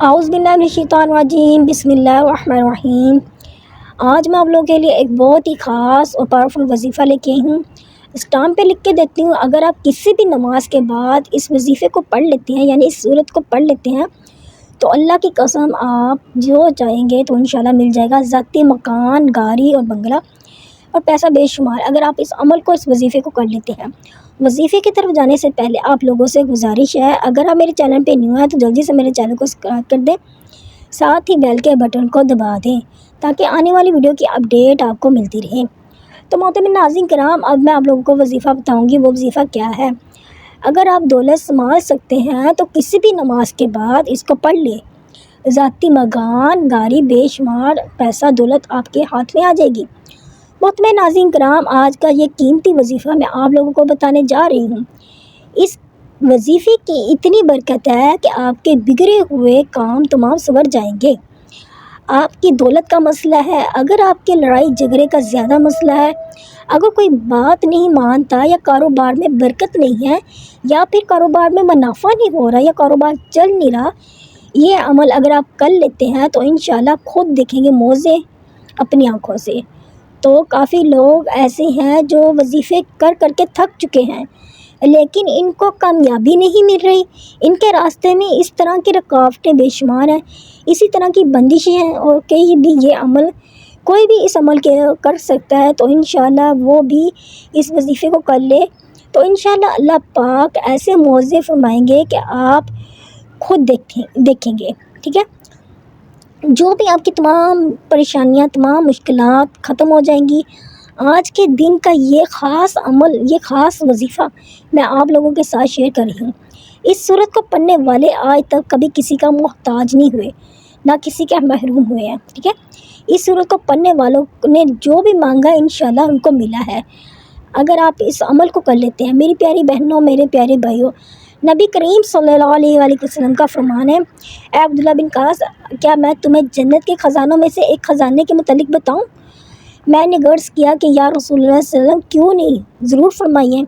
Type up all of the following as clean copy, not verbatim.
اعوذ باللہ من الشیطان الرجیم، بسم اللہ الرحمن الرحیم۔ آج میں آپ لوگوں کے لیے ایک بہت ہی خاص اور پاورفل وظیفہ لے کے آئی ہوں۔ اسٹامپ پہ لکھ کے دیتی ہوں، اگر آپ کسی بھی نماز کے بعد اس وظیفے کو پڑھ لیتے ہیں، یعنی اس سورت کو پڑھ لیتے ہیں، تو اللہ کی قسم آپ جو چاہیں گے تو انشاءاللہ مل جائے گا، ذاتی مکان، گاڑی اور بنگلہ اور پیسہ بے شمار، اگر آپ اس عمل کو، اس وظیفے کو کر لیتے ہیں۔ وظیفے کی طرف جانے سے پہلے آپ لوگوں سے گزارش ہے، اگر آپ میرے چینل پہ نیو ہیں تو جلدی سے میرے چینل کو سبسکرائب کر دیں، ساتھ ہی بیل کے بٹن کو دبا دیں تاکہ آنے والی ویڈیو کی اپڈیٹ آپ کو ملتی رہے۔ تو محترم ناظرین کرام، اب میں آپ لوگوں کو وظیفہ بتاؤں گی، وہ وظیفہ کیا ہے۔ اگر آپ دولت سنبھال سکتے ہیں تو کسی بھی نماز کے بعد اس کو پڑھ لیں، ذاتی مکان، گاڑی، بے شمار پیسہ دولت آپ کے ہاتھ میں آ جائے گی۔ محترم ناظرین کرام، آج کا یہ قیمتی وظیفہ میں آپ لوگوں کو بتانے جا رہی ہوں۔ اس وظیفے کی اتنی برکت ہے کہ آپ کے بگڑے ہوئے کام تمام سنور جائیں گے۔ آپ کی دولت کا مسئلہ ہے، اگر آپ کے لڑائی جھگڑے کا زیادہ مسئلہ ہے، اگر کوئی بات نہیں مانتا یا کاروبار میں برکت نہیں ہے یا پھر کاروبار میں منافع نہیں ہو رہا یا کاروبار چل نہیں رہا، یہ عمل اگر آپ کر لیتے ہیں تو انشاءاللہ خود دیکھیں گے موزے اپنی آنکھوں سے۔ تو کافی لوگ ایسے ہیں جو وظیفے کر کر کے تھک چکے ہیں، لیکن ان کو کامیابی نہیں مل رہی، ان کے راستے میں اس طرح کی رکاوٹیں بے شمار ہیں، اسی طرح کی بندشیں ہیں، اور کہیں بھی یہ عمل، کوئی بھی اس عمل کے کر سکتا ہے تو انشاءاللہ وہ بھی اس وظیفے کو کر لے تو انشاءاللہ اللہ پاک ایسے معاوضے فرمائیں گے کہ آپ خود دیکھیں گے، ٹھیک ہے۔ جو بھی آپ کی تمام پریشانیاں، تمام مشکلات ختم ہو جائیں گی۔ آج کے دن کا یہ خاص عمل، یہ خاص وظیفہ میں آپ لوگوں کے ساتھ شیئر کر رہی ہوں۔ اس سورت کو پڑھنے والے آج تک کبھی کسی کا محتاج نہیں ہوئے، نہ کسی کے محروم ہوئے ہیں، ٹھیک ہے۔ اس سورت کو پڑھنے والوں نے جو بھی مانگا انشاءاللہ ان کو ملا ہے، اگر آپ اس عمل کو کر لیتے ہیں۔ میری پیاری بہنوں، میرے پیارے بھائیوں، نبی کریم صلی اللہ علیہ وآلہ وسلم کا فرمان ہے، اے عبداللہ بن قاس، کیا میں تمہیں جنت کے خزانوں میں سے ایک خزانے کے متعلق بتاؤں؟ میں نے غرض کیا کہ یا رسول اللہ صلی اللہ علیہ وسلم، کیوں نہیں، ضرور فرمائیے۔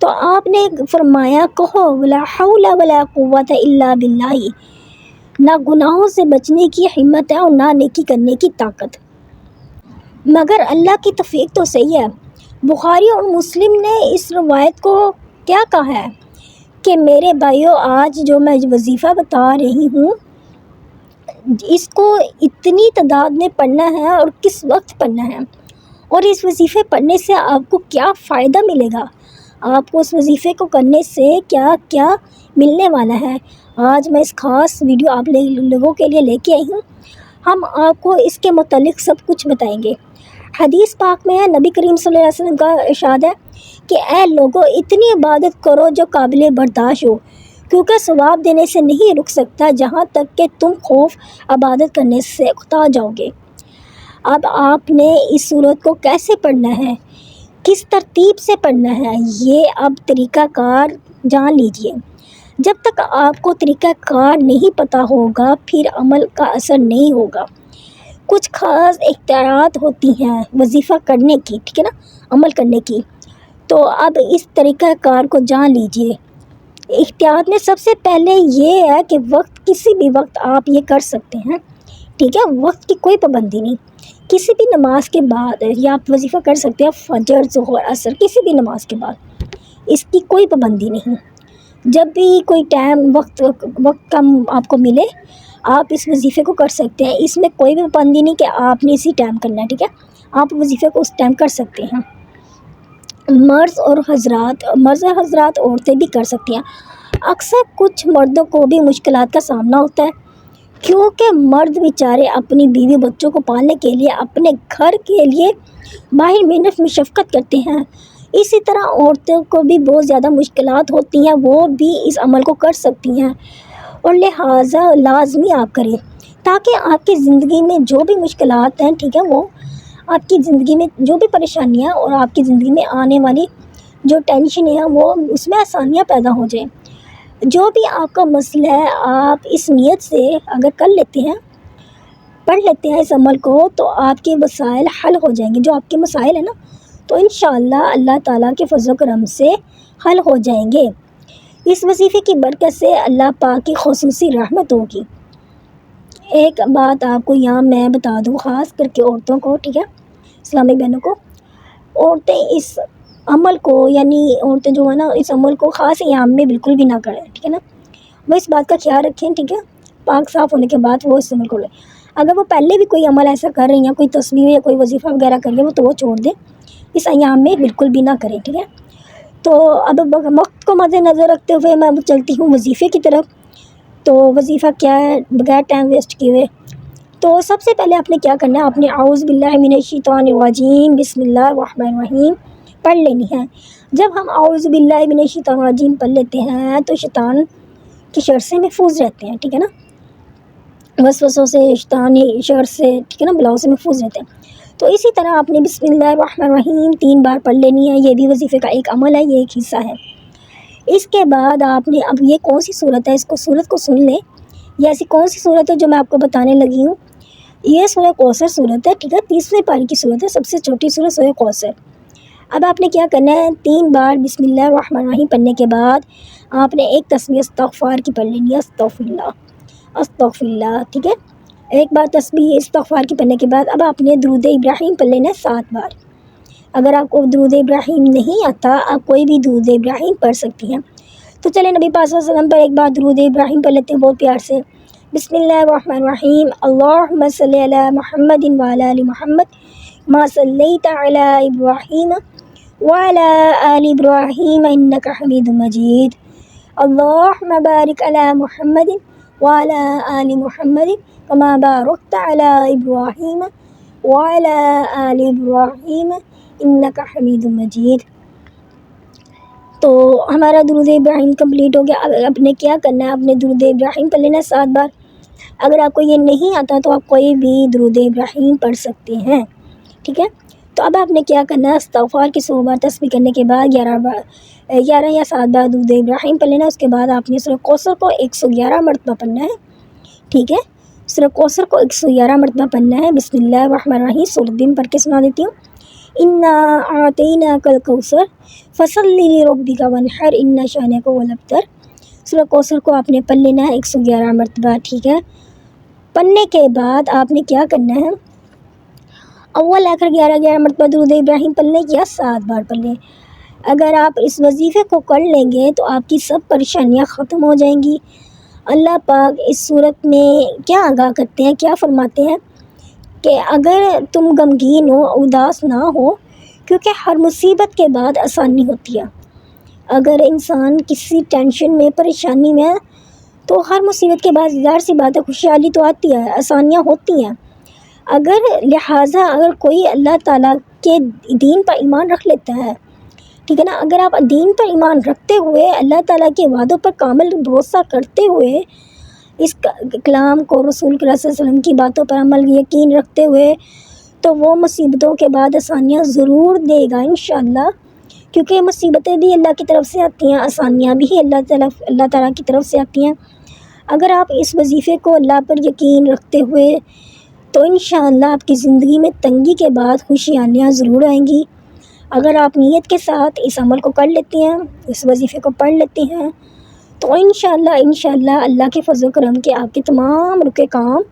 تو آپ نے فرمایا، کہو لا حول ولا قوت الا باللہ، نہ گناہوں سے بچنے کی ہمت ہے اور نہ نیکی کرنے کی طاقت مگر اللہ کی توفیق تو صحیح ہے۔ بخاری اور مسلم نے اس روایت کو کیا کہا ہے کہ میرے بھائیوں، آج جو میں وظیفہ بتا رہی ہوں، اس کو اتنی تعداد میں پڑھنا ہے اور کس وقت پڑھنا ہے، اور اس وظیفے پڑھنے سے آپ کو کیا فائدہ ملے گا، آپ کو اس وظیفے کو کرنے سے کیا کیا ملنے والا ہے، آج میں اس خاص ویڈیو آپ لوگوں کے لیے لے کے آئی ہوں۔ ہم آپ کو اس کے متعلق سب کچھ بتائیں گے۔ حدیث پاک میں ہے، نبی کریم صلی اللہ علیہ وسلم کا ارشاد ہے کہ اے لوگو، اتنی عبادت کرو جو قابل برداشت ہو، کیونکہ ثواب دینے سے نہیں رک سکتا جہاں تک کہ تم خوف عبادت کرنے سے اکتا جاؤ گے۔ اب آپ نے اس سورت کو کیسے پڑھنا ہے، کس ترتیب سے پڑھنا ہے، یہ اب طریقہ کار جان لیجئے۔ جب تک آپ کو طریقہ کار نہیں پتہ ہوگا پھر عمل کا اثر نہیں ہوگا۔ کچھ خاص اختیارات ہوتی ہیں وظیفہ کرنے کی، ٹھیک ہے نا، عمل کرنے کی، تو اب اس طریقہ کار کو جان لیجئے۔ احتیاط میں سب سے پہلے یہ ہے کہ وقت، کسی بھی وقت آپ یہ کر سکتے ہیں، ٹھیک ہے، وقت کی کوئی پابندی نہیں، کسی بھی نماز کے بعد یا آپ وظیفہ کر سکتے ہیں، فجر، ظہر، عصر، کسی بھی نماز کے بعد، اس کی کوئی پابندی نہیں، جب بھی کوئی ٹائم، وقت کا آپ کو ملے آپ اس وظیفے کو کر سکتے ہیں، اس میں کوئی بھی پابندی نہیں کہ آپ نے اسی ٹائم کرنا ہے، ٹھیک ہے، آپ وظیفے کو اس ٹائم کر سکتے ہیں۔ مرد اور حضرات عورتیں بھی کر سکتی ہیں۔ اکثر کچھ مردوں کو بھی مشکلات کا سامنا ہوتا ہے، کیونکہ مرد بیچارے اپنی بیوی بچوں کو پالنے کے لیے، اپنے گھر کے لیے باہر محنت مشقت کرتے ہیں، اسی طرح عورتوں کو بھی بہت زیادہ مشکلات ہوتی ہیں، وہ بھی اس عمل کو کر سکتی ہیں، اور لہٰذا لازمی آپ کریں تاکہ آپ کی زندگی میں جو بھی مشکلات ہیں، ٹھیک ہے، وہ آپ کی زندگی میں جو بھی پریشانیاں اور آپ کی زندگی میں آنے والی جو ٹینشن ہیں وہ اس میں آسانیاں پیدا ہو جائیں۔ جو بھی آپ کا مسئلہ ہے، آپ اس نیت سے اگر کر لیتے ہیں، پڑھ لیتے ہیں اس عمل کو، تو آپ کے مسائل حل ہو جائیں گے، جو آپ کے مسائل ہیں نا، تو انشاءاللہ اللہ تعالیٰ کے فضل و کرم سے حل ہو جائیں گے۔ اس وظیفے کی برکت سے اللہ پاک کی خصوصی رحمت ہوگی۔ ایک بات آپ کو یہاں میں بتا دوں، خاص کر کے عورتوں کو، ٹھیک ہے، اسلامی بہنوں کو، عورتیں اس عمل کو، یعنی عورتیں جو ہے نا اس عمل کو خاص ایام میں بالکل بھی نہ کریں، ٹھیک ہے نا، وہ اس بات کا خیال رکھیں، ٹھیک ہے، پاک صاف ہونے کے بعد وہ اس عمل کو لیں۔ اگر وہ پہلے بھی کوئی عمل ایسا کر رہی ہیں، کوئی تسبیح یا کوئی وظیفہ وغیرہ کر رہی ہے، وہ تو وہ چھوڑ دیں، اس ایام میں بالکل بھی نہ کریں، ٹھیک ہے۔ تو اب وقت کو مد نظر رکھتے ہوئے میں چلتی ہوں وظیفے کی طرف۔ تو وظیفہ کیا ہے بغیر ٹائم ویسٹ کیے ہوئے؟ تو سب سے پہلے آپ نے کیا کرنا ہے، آپ نے اعوذ باللہ من الشیطان الرجیم بسم اللہ الرحمن الرحیم پڑھ لینی ہے۔ جب ہم اعوذ باللہ من الشیطان الرجیم پڑھ لیتے ہیں تو شیطان کی شر سے محفوظ رہتے ہیں، ٹھیک ہے نا، وسوسوں سے، شیطانی شر سے، ٹھیک ہے نا، بلاؤ سے محفوظ رہتے ہیں۔ تو اسی طرح آپ نے بسم اللہ الرحمن الرحیم 3 بار پڑھ لینی ہے، یہ بھی وظیفے کا ایک عمل ہے، یہ ایک حصہ ہے۔ اس کے بعد آپ نے، اب یہ کون سی صورت ہے، اس کو صورت کو سن لیں، یہ ایسی کون سی صورت ہے جو میں آپ کو بتانے لگی ہوں، یہ سورہ کوثر صورت ہے، ٹھیک ہے، 30ویں پارے کی صورت ہے، سب سے چھوٹی صورت سورہ کوثر۔ اب آپ نے کیا کرنا ہے، 3 بار بسم اللہ الرحمن الرحیم پڑھنے کے بعد آپ نے ایک تسبیح استغفار کی پڑھ لینی ہے، استغفر اللہ استغفر اللہ، ٹھیک ہے، ایک بار تسبیح استغفار کی پڑھنے کے بعد اب آپ نے درود ابراہیم پڑھ لینا ہے 7 بار۔ اگر آپ کو درود ابراہیم نہیں آتا، آپ کوئی بھی درود ابراہیم پڑھ سکتی ہیں۔ تو چلیں نبی پاک صلی اللہ علیہ وسلم پر ایک بار درود ابراہیم پڑھ لیتے ہیں بہت پیار سے۔ بسم اللہ الرحمن الرحیم، اللہم صلی علی محمد وعلی آل محمد ما صلیت علی ابراہیم وعلی آل ابراہیم انک حمید مجید، اللہم بارک علی محمد وعلی آل محمد کما بارکت علی ابراہیم وعلی آل ابراہیم انک حمید مجید۔ تو ہمارا درود ابراہیم کمپلیٹ ہو گیا۔ اب نے کیا کرنا ہے، آپ نے درود ابراہیم پڑھ لینا ہے 7 بار۔ اگر آپ کو یہ نہیں آتا تو آپ کوئی بھی درود ابراہیم پڑھ سکتے ہیں، ٹھیک ہے۔ تو اب آپ نے کیا کرنا ہے، استغفار کی 100 بار تسبیح کرنے کے بعد 11 یا 7 بار درود ابراہیم پڑھ لینا۔ اس کے بعد آپ نے سورہ کوثر کو 111 مرتبہ پڑھنا ہے، ٹھیک ہے، سورہ کوثر کو 111 مرتبہ پڑھنا ہے۔ بسم اللہ الرحمن الرحیم سورۃ بھی میں پڑھ کے سنا دیتی ہوں۔ انا اعطیناک الکوثر فصلی لربک وانحر ان شانک هو الابتر۔ سورہ کوثر کو آپ نے پڑھ لینا ہے 111 مرتبہ، ٹھیک ہے۔ پڑھنے کے بعد آپ نے کیا کرنا ہے، اول آخر 11 مرتبہ درود ابراہیم پڑھ لیں یا 7 بار پڑھ لیں۔ اگر آپ اس وظیفے کو کر لیں گے تو آپ کی سب پریشانیاں ختم ہو جائیں گی۔ اللہ پاک اس صورت میں کیا آگاہ کرتے ہیں، کیا فرماتے ہیں کہ اگر تم غمگین ہو، اداس نہ ہو، کیونکہ ہر مصیبت کے بعد آسانی ہوتی ہے۔ اگر انسان کسی ٹینشن میں، پریشانی میں، تو ہر مصیبت کے بعد ظاہر سی بات ہے خوشحالی تو آتی ہے، آسانیاں ہوتی ہیں۔ اگر کوئی اللہ تعالیٰ کے دین پر ایمان رکھ لیتا ہے، ٹھیک ہے نا، اگر آپ دین پر ایمان رکھتے ہوئے، اللہ تعالیٰ کے وعدوں پر کامل بھروسہ کرتے ہوئے، اس کلام کو، رسول اللہ صلی اللہ علیہ وسلم کی باتوں پر عمل یقین رکھتے ہوئے، تو وہ مصیبتوں کے بعد آسانیاں ضرور دے گا انشاءاللہ، کیونکہ مصیبتیں بھی اللہ کی طرف سے آتی ہیں، آسانیاں بھی اللہ تعالیٰ کی طرف سے آتی ہیں۔ اگر آپ اس وظیفے کو اللہ پر یقین رکھتے ہوئے، تو انشاءاللہ آپ کی زندگی میں تنگی کے بعد خوشیاں ضرور آئیں گی۔ اگر آپ نیت کے ساتھ اس عمل کو کر لیتی ہیں، اس وظیفے کو پڑھ لیتی ہیں، تو انشاءاللہ اللہ کے فضل و کرم کے آپ کے تمام رکے کام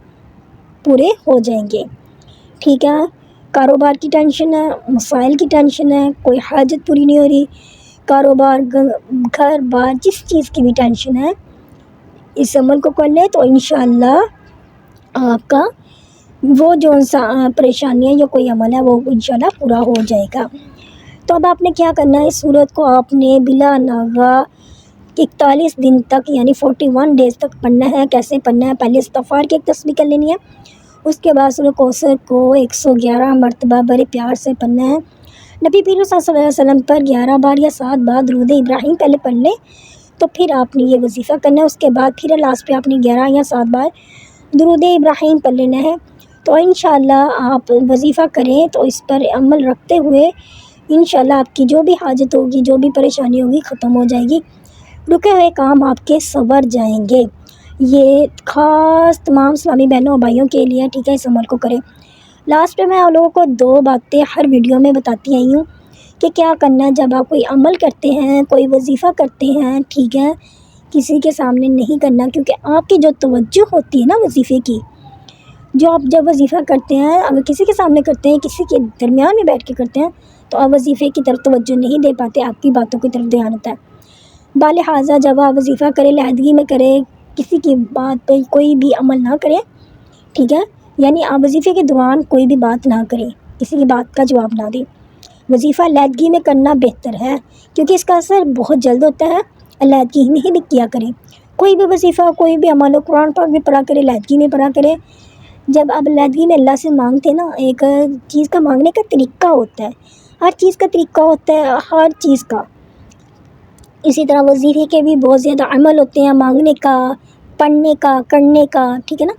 پورے ہو جائیں گے، ٹھیک ہے۔ کاروبار کی ٹینشن ہے، مسائل کی ٹینشن ہے، کوئی حاجت پوری نہیں ہو رہی، کاروبار، گھر بار، جس چیز کی بھی ٹینشن ہے، اس عمل کو کر لیں تو انشاءاللہ آپ کا وہ جو پریشانی ہے، جو کوئی عمل ہے، وہ انشاءاللہ پورا ہو جائے گا۔ تو اب آپ نے کیا کرنا ہے، اس صورت کو آپ نے بلا ناغہ 41 دن تک، یعنی 41 ڈیز تک پڑھنا ہے۔ کیسے پڑھنا ہے، پہلے استغفار کی ایک تسبیح کر لینی ہے، اس کے بعد سورہ کوثر کو 111 مرتبہ بڑے پیار سے پڑھنا ہے۔ نبی پیر صلی اللہ علیہ وسلم پر 11 بار یا 7 بار درود ابراہیم پہلے پڑھ لیں، تو پھر آپ نے یہ وظیفہ کرنا ہے۔ اس کے بعد پھر لاسٹ پہ آپ نے 11 یا 7 بار درود ابراہیم پڑھ لینا ہے۔ تو انشاءاللہ آپ وظیفہ کریں تو اس پر عمل رکھتے ہوئے انشاءاللہ آپ کی جو بھی حاجت ہوگی، جو بھی پریشانی ہوگی، ختم ہو جائے گی، رکے ہوئے کام آپ کے سنور جائیں گے۔ یہ خاص تمام اسلامی بہنوں اور بھائیوں کے لیے، ٹھیک ہے، اس عمل کو کریں۔ لاسٹ پہ میں آپ لوگوں کو 2 باتیں ہر ویڈیو میں بتاتی آئی ہوں کہ کیا کرنا ہے جب آپ کوئی عمل کرتے ہیں، کوئی وظیفہ کرتے ہیں، ٹھیک ہے، کسی کے سامنے نہیں کرنا، کیونکہ آپ کی جو توجہ ہوتی ہے نا وظیفے کی، جو آپ جب وظیفہ کرتے ہیں اگر کسی کے سامنے کرتے ہیں، کسی کے درمیان میں بیٹھ کے کرتے ہیں تو آپ وظیفے کی طرف توجہ نہیں دے پاتے، آپ کی باتوں کی طرف دھیان ہوتا ہے۔ بالحاظہ جب آپ وظیفہ کریں علیحدگی میں کریں، کسی کی بات پہ کوئی بھی عمل نہ کریں، ٹھیک ہے، یعنی آپ وظیفے کے دوران کوئی بھی بات نہ کریں، کسی کی بات کا جواب نہ دیں۔ وظیفہ علیحدگی میں کرنا بہتر ہے کیونکہ اس کا اثر بہت جلد ہوتا ہے، علیحدگی میں ہی کیا کریں۔ کوئی بھی وظیفہ، کوئی بھی عمل ہو، قرآن پاک بھی پڑھا کرے، علیحدگی میں پڑھا کرے۔ جب آپ علیحدگی میں اللہ سے مانگتے ہیں نا، ایک چیز کا مانگنے کا طریقہ ہوتا ہے، ہر چیز کا طریقہ ہوتا ہے، ہر چیز کا۔ اسی طرح وظیفے کے بھی بہت زیادہ عمل ہوتے ہیں، مانگنے کا، پڑھنے کا، کرنے کا، ٹھیک ہے نا۔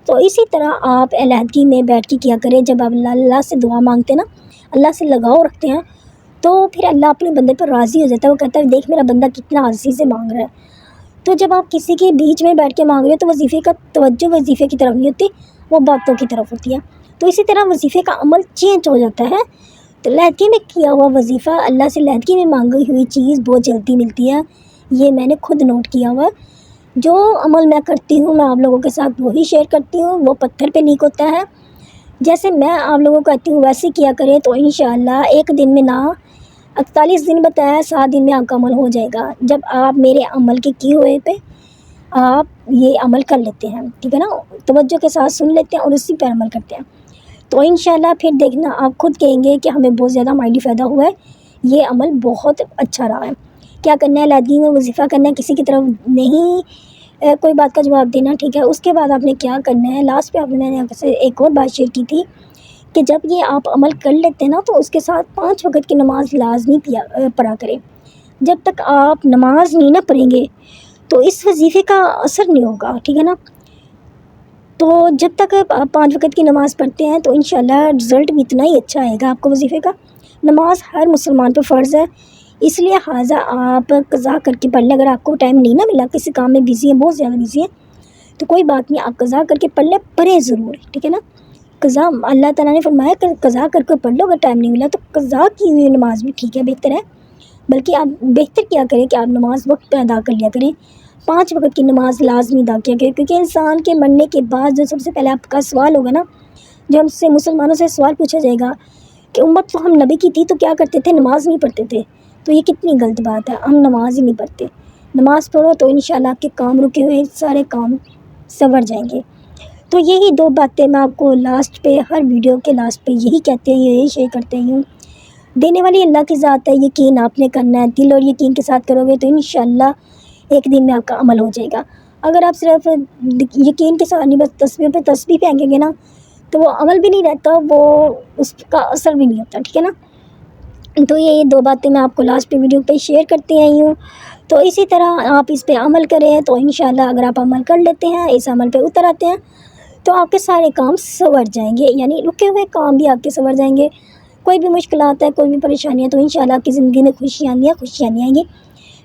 تو اسی طرح آپ علیحدگی میں بیٹھ کے کیا کریں، جب آپ اللہ سے دعا مانگتے ہیں نا، اللہ سے لگاؤ رکھتے ہیں، تو پھر اللہ اپنے بندے پر راضی ہو جاتا ہے۔ وہ کہتا ہے دیکھ میرا بندہ کتنا عاجزی سے مانگ رہا ہے۔ تو جب آپ کسی کے بیچ میں بیٹھ کے مانگ رہے ہو تو وظیفے کا توجہ وظیفے کی طرف نہیں ہوتی، وہ باتوں کی طرف ہوتی ہے۔ تو اسی طرح وظیفے کا عمل چینج ہو جاتا ہے۔ تو علیحدگی میں کیا ہوا وظیفہ، اللہ سے علیحدگی میں مانگی ہوئی چیز بہت جلدی ملتی ہے، یہ میں نے خود نوٹ کیا ہوا۔ جو عمل میں کرتی ہوں میں آپ لوگوں کے ساتھ وہی شیئر کرتی ہوں، وہ پتھر پہ لیک ہوتا ہے۔ جیسے میں آپ لوگوں کو کہتی ہوں ویسے کیا کریں تو انشاءاللہ ایک دن میں نہ 48 دن بتایا، 7 دن میں آپ کا عمل ہو جائے گا، جب آپ میرے عمل کے کیے ہوئے پہ آپ یہ عمل کر لیتے ہیں، ٹھیک ہے نا، توجہ کے ساتھ سن لیتے ہیں اور اسی پہ عمل کرتے ہیں، تو انشاءاللہ پھر دیکھنا آپ خود کہیں گے کہ ہمیں بہت زیادہ مائنڈی فائدہ ہوا ہے، یہ عمل بہت اچھا رہا ہے۔ کیا کرنا ہے، علیحدگی میں وظیفہ کرنا ہے، کسی کی طرف نہیں کوئی بات کا جواب دینا، ٹھیک ہے۔ اس کے بعد آپ نے کیا کرنا ہے، لاسٹ پہ میں نے آپ سے ایک اور بات شیئر کی تھی کہ جب یہ آپ عمل کر لیتے ہیں نا تو اس کے ساتھ 5 وقت کی نماز لازمی پڑھا کریں۔ جب تک آپ نماز نہیں نہ پڑھیں گے تو اس وظیفے کا اثر نہیں ہوگا، ٹھیک ہے نا۔ تو جب تک آپ 5 وقت کی نماز پڑھتے ہیں تو انشاءاللہ رزلٹ بھی اتنا ہی اچھا آئے گا آپ کو وظیفے کا۔ نماز ہر مسلمان پہ فرض ہے، اس لیے لہٰذا آپ قضا کر کے پڑھ لیں۔ اگر آپ کو ٹائم نہیں نہ ملا، کسی کام میں بزی ہیں، بہت زیادہ بزی ہیں، تو کوئی بات نہیں، آپ قضا کر کے پڑھ لیں، پڑھیں ضرور، ٹھیک ہے نا۔ قضا اللہ تعالیٰ نے فرمایا کہ قضا کر کے پڑھ لو، اگر ٹائم نہیں ملا تو قضا کی ہوئی نماز بھی ٹھیک ہے، بہتر ہے، بلکہ آپ بہتر کیا کریں کہ آپ نماز وقت پہ ادا کر لیا کریں۔ 5 وقت کی نماز لازمی ادا کیا کریں، کیونکہ انسان کے مرنے کے بعد جو سب سے پہلے آپ کا سوال ہوگا نا، جو ہم سے مسلمانوں سے سوال پوچھا جائے گا کہ امت تو ہم نبی کی تھی تو کیا کرتے تھے، نماز نہیں پڑھتے تھے، تو یہ کتنی غلط بات ہے، ہم نماز ہی نہیں پڑھتے۔ نماز پڑھو تو انشاءاللہ آپ کے کام رکے ہوئے سارے کام سنور جائیں گے۔ تو یہی 2 باتیں میں آپ کو لاسٹ پہ، ہر ویڈیو کے لاسٹ پہ یہی کہتے ہیں، یہی شیئر کرتے ہوں۔ دینے والی اللہ کی ذات ہے، یقین آپ نے کرنا ہے، دل اور یقین کے ساتھ کرو گے تو انشاءاللہ ایک دن میں آپ کا عمل ہو جائے گا۔ اگر آپ صرف یقین کے ساتھ نہیں، بس تسبیح پہ تسبیح پھینکیں گے نا تو وہ عمل بھی نہیں رہتا، وہ اس کا اثر بھی نہیں ہوتا، ٹھیک ہے نا۔ تو یہ 2 باتیں میں آپ کو لاسٹ پہ ویڈیو پہ شیئر کرتی آئی ہوں۔ تو اسی طرح آپ اس پہ عمل کریں تو انشاءاللہ اگر آپ عمل کر لیتے ہیں، اس عمل پہ اتر آتے ہیں تو آپ کے سارے کام سنور جائیں گے، یعنی رکے ہوئے کام بھی آپ کے سنور جائیں گے۔ کوئی بھی مشکلات ہے، کوئی بھی پریشانی ہے تو انشاءاللہ آپ کی زندگی میں خوشیاں آئیں گی۔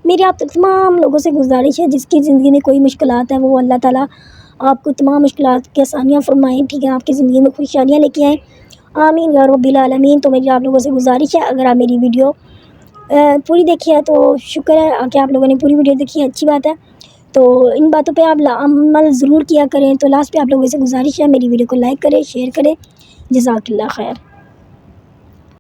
میری آپ تمام لوگوں سے گزارش ہے جس کی زندگی میں کوئی مشکلات ہیں، وہ اللہ تعالیٰ آپ کو تمام مشکلات کی آسانیاں فرمائیں، ٹھیک ہے، آپ کی زندگی میں خوشیاں لے کے آئیں، آمین یا رب العالمین۔ تو میری آپ لوگوں سے گزارش ہے، اگر آپ میری ویڈیو پوری دیکھی ہے تو شکر ہے کہ آپ لوگوں نے پوری ویڈیو دیکھی ہے، اچھی بات ہے۔ تو ان باتوں پہ آپ عمل ضرور کیا کریں۔ تو لاسٹ پہ آپ لوگوں سے گزارش ہے، میری ویڈیو کو لائک کریں، شیئر کریں، جزاک اللہ خیر۔